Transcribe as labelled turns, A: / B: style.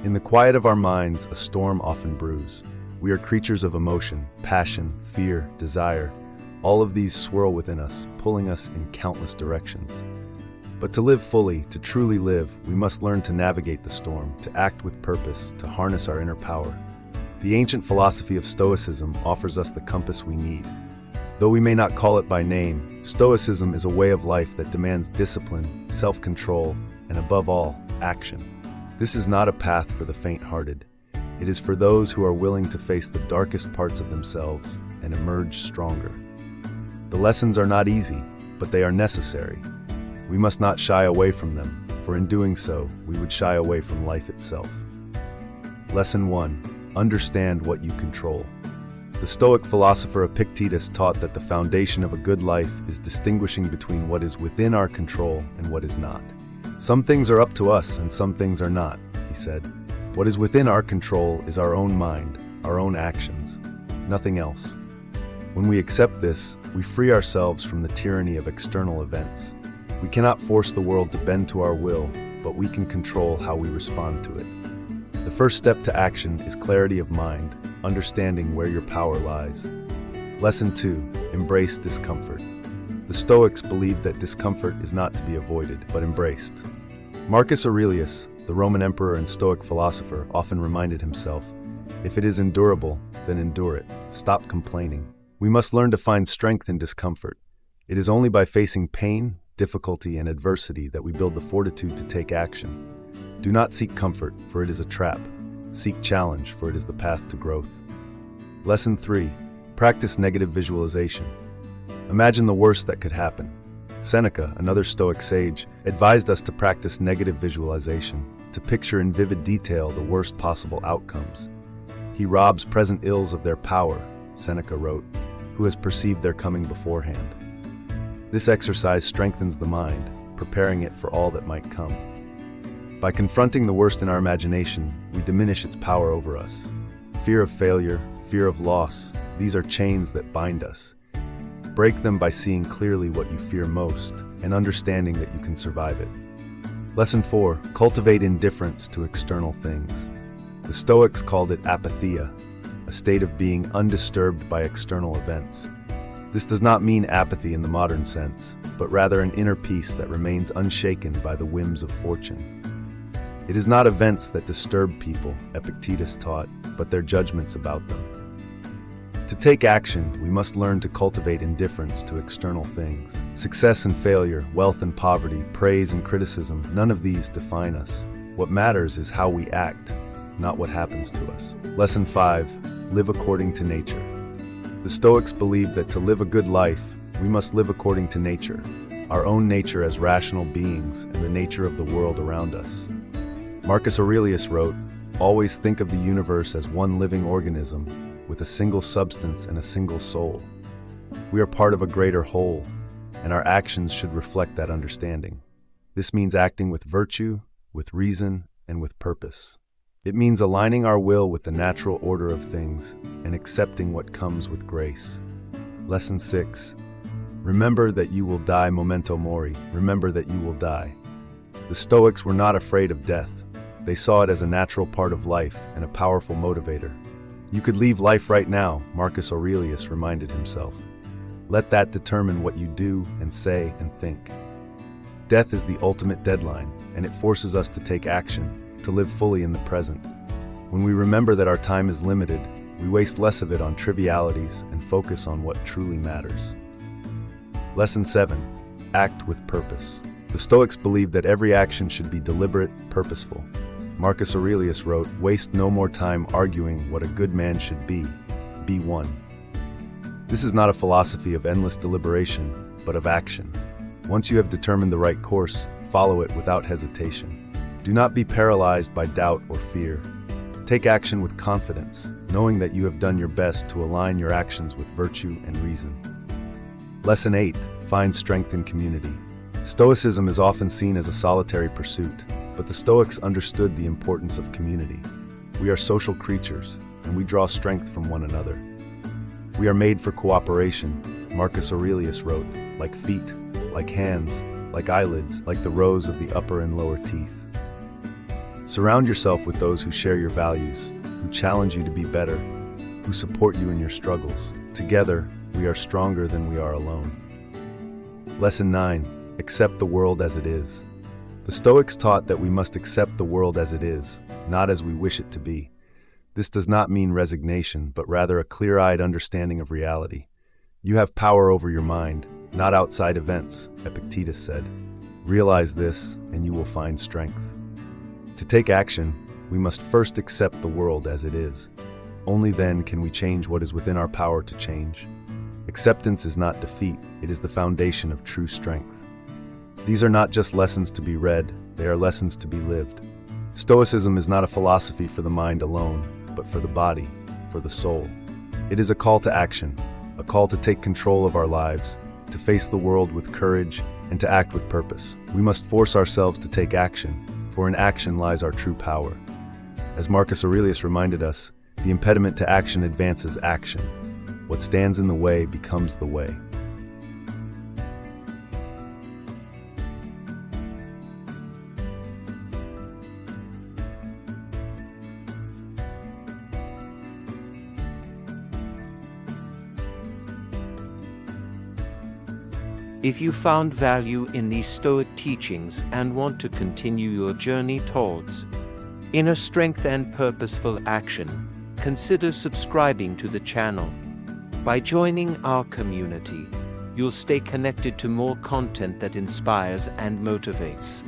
A: In the quiet of our minds, a storm often brews. We are creatures of emotion, passion, fear, desire. All of these swirl within us, pulling us in countless directions. But to live fully, to truly live, we must learn to navigate the storm, to act with purpose, to harness our inner power. The ancient philosophy of Stoicism offers us the compass we need. Though we may not call it by name, Stoicism is a way of life that demands discipline, self-control, and above all, action. This is not a path for the faint-hearted. It is for those who are willing to face the darkest parts of themselves and emerge stronger. The lessons are not easy, but they are necessary. We must not shy away from them, for in doing so, we would shy away from life itself. Lesson 1. Understand what you control. The Stoic philosopher Epictetus taught that the foundation of a good life is distinguishing between what is within our control and what is not. Some things are up to us and some things are not, he said. What is within our control is our own mind, our own actions, nothing else. When we accept this, we free ourselves from the tyranny of external events. We cannot force the world to bend to our will, but we can control how we respond to it. The first step to action is clarity of mind, understanding where your power lies. Lesson 2. Embrace discomfort. The Stoics believed that discomfort is not to be avoided, but embraced. Marcus Aurelius, the Roman emperor and Stoic philosopher, often reminded himself, "If it is endurable, then endure it. Stop complaining." We must learn to find strength in discomfort. It is only by facing pain, difficulty, and adversity that we build the fortitude to take action. Do not seek comfort, for it is a trap. Seek challenge, for it is the path to growth. Lesson 3. Practice negative visualization. Imagine the worst that could happen. Seneca, another Stoic sage, advised us to practice negative visualization, to picture in vivid detail the worst possible outcomes. He robs present ills of their power, Seneca wrote, who has perceived their coming beforehand. This exercise strengthens the mind, preparing it for all that might come. By confronting the worst in our imagination, we diminish its power over us. Fear of failure, fear of loss, these are chains that bind us. Break them by seeing clearly what you fear most and understanding that you can survive it. Lesson 4. Cultivate indifference to external things. The Stoics called it apatheia, a state of being undisturbed by external events. This does not mean apathy in the modern sense, but rather an inner peace that remains unshaken by the whims of fortune. It is not events that disturb people, Epictetus taught, but their judgments about them. To take action, we must learn to cultivate indifference to external things. Success and failure, wealth and poverty, praise and criticism, none of these define us. What matters is how we act, not what happens to us. Lesson 5. Live according to nature. The Stoics believed that to live a good life, we must live according to nature, our own nature as rational beings and the nature of the world around us. Marcus Aurelius wrote, "Always think of the universe as one living organism, with a single substance and a single soul. We are part of a greater whole, and our actions should reflect that understanding. This means acting with virtue, with reason, and with purpose. It means aligning our will with the natural order of things and accepting what comes with grace." Lesson 6. Remember that you will die, memento mori. Remember that you will die. The Stoics were not afraid of death. They saw it as a natural part of life and a powerful motivator. You could leave life right now, Marcus Aurelius reminded himself. Let that determine what you do and say and think. Death is the ultimate deadline, and it forces us to take action, to live fully in the present. When we remember that our time is limited, we waste less of it on trivialities and focus on what truly matters. Lesson 7. Act with purpose. The Stoics believed that every action should be deliberate, purposeful. Marcus Aurelius wrote, "Waste no more time arguing what a good man should be. Be one." This is not a philosophy of endless deliberation, but of action. Once you have determined the right course, follow it without hesitation. Do not be paralyzed by doubt or fear. Take action with confidence, knowing that you have done your best to align your actions with virtue and reason. Lesson 8. Find strength in community. Stoicism is often seen as a solitary pursuit, but the Stoics understood the importance of community. We are social creatures, and we draw strength from one another. We are made for cooperation, Marcus Aurelius wrote, like feet, like hands, like eyelids, like the rows of the upper and lower teeth. Surround yourself with those who share your values, who challenge you to be better, who support you in your struggles. Together, we are stronger than we are alone. Lesson 9. Accept the world as it is. The Stoics taught that we must accept the world as it is, not as we wish it to be. This does not mean resignation, but rather a clear-eyed understanding of reality. You have power over your mind, not outside events, Epictetus said. Realize this, and you will find strength. To take action, we must first accept the world as it is. Only then can we change what is within our power to change. Acceptance is not defeat, it is the foundation of true strength. These are not just lessons to be read, they are lessons to be lived. Stoicism is not a philosophy for the mind alone, but for the body, for the soul. It is a call to action, a call to take control of our lives, to face the world with courage, and to act with purpose. We must force ourselves to take action, for in action lies our true power. As Marcus Aurelius reminded us, the impediment to action advances action. What stands in the way becomes the way.
B: If you found value in these Stoic teachings and want to continue your journey towards inner strength and purposeful action, consider subscribing to the channel. By joining our community, you'll stay connected to more content that inspires and motivates.